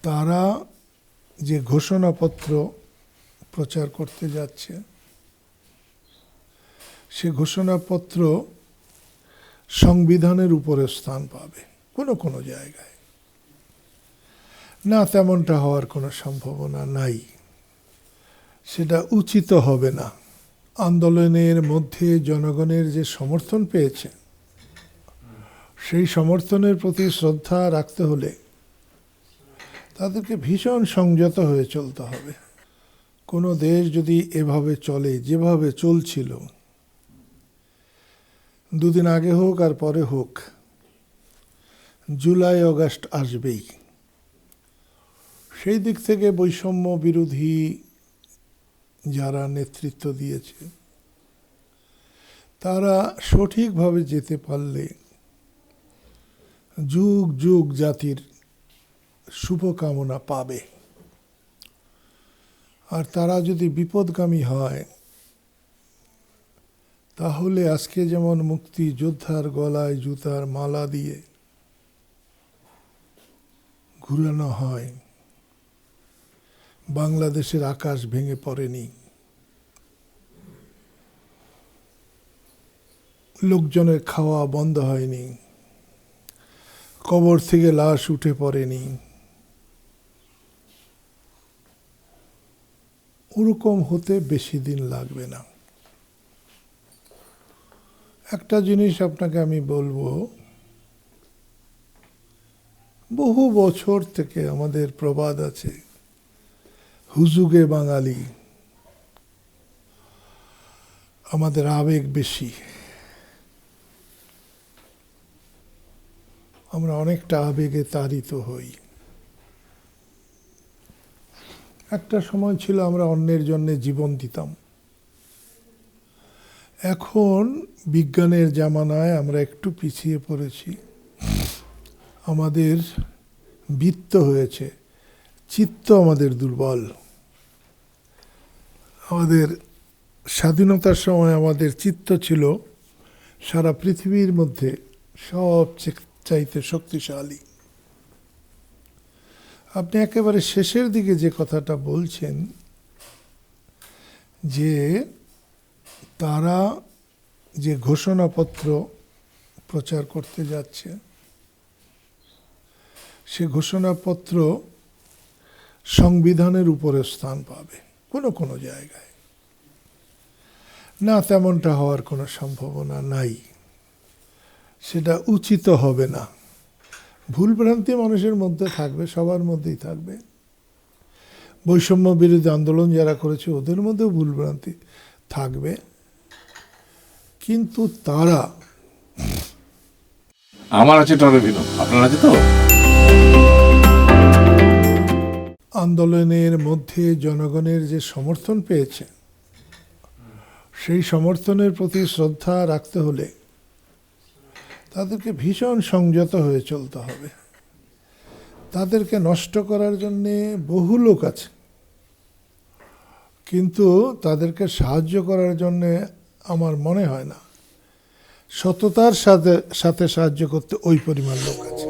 তারা যে ঘোষণাপত্র প্রচার করতে যাচ্ছে, সে ঘোষণাপত্র সংবিধানের উপরে স্থান পাবে কোনো কোনো জায়গায়। না, তেমনটা হওয়ার কোনো সম্ভাবনা নাই, সেটা উচিত হবে না। আন্দোলনের মধ্যে জনগণের যে সমর্থন পেয়েছে, সেই সমর্থনের প্রতি শ্রদ্ধা রাখতে হলে তাদেরকে ভীষণ সংযত হয়ে চলতে হবে। কোনো দেশ যদি এভাবে চলে, যেভাবে চলছিল, দুদিন আগে হোক আর পরে হোক, জুলাই আগস্ট আসবেই। সেই দিক থেকে বৈষম্য বিরোধী যারা নেতৃত্ব দিয়েছে, তারা সঠিকভাবে যেতে পারলে যুগ যুগ জাতির শুভকামনা পাবে। আর তারা যদি বিপদগামী হয়, তাহলে আজকে যেমন মুক্তিযোদ্ধার গলায় জুতার মালা দিয়ে ঘুরানো হয়, বাংলাদেশের আকাশ ভেঙে পড়েনি, লোকজনের খাওয়া বন্ধ হয়নি, কবর থেকে লাশ উঠে পড়েনি, ওরকম হতে বেশি দিন লাগবে না। একটা জিনিস আপনাকে আমি বলবো, বহু বছর থেকে আমাদের প্রবাদ আছে, হুজুগে বাঙালি, আমাদের আবেগ বেশি, আমরা অনেকটা আবেগে তাড়িত হই। একটা সময় ছিল আমরা অন্যের জন্য জীবন দিতাম। এখন বিজ্ঞানের জামানায় আমরা একটু পিছিয়ে পড়েছি, আমাদের বৃত্ত হয়েছে, চিত্ত আমাদের দুর্বল। আমাদের স্বাধীনতার সময় আমাদের চিত্ত ছিল সারা পৃথিবীর মধ্যে সবচাইতে শক্তিশালী। আপনি একেবারে শেষের দিকে যে কথাটা বলছেন, যে তারা যে ঘোষণাপত্র প্রচার করতে যাচ্ছে, সে ঘোষণাপত্র সংবিধানের উপরে স্থান পাবে কোনো কোনো জায়গায়। না, তেমনটা হওয়ার কোনো সম্ভাবনা নাই, সেটা উচিত হবে না। ভুলভ্রান্তি মানুষের মধ্যে থাকবে, সবার মধ্যেই থাকবে। বৈষম্য বিরোধী আন্দোলন যারা করেছে, ওদের মধ্যেও ভুলভ্রান্তি থাকবে, কিন্তু তারা আমার আছে টরেভিনো, আপনার আছে তো? আন্দোলনের মধ্যে জনগণের যে সমর্থন পেয়েছে, সেই সমর্থনের প্রতি শ্রদ্ধা রাখতে হলে তাদেরকে ভীষণ সংযত হয়ে চলতে হবে। তাদেরকে নষ্ট করার জন্যে বহু লোক আছে, কিন্তু তাদেরকে সাহায্য করার জন্যে আমার মনে হয় না সততার সাথে সাহায্য করতে ওই পরিমাণ লোক আছে।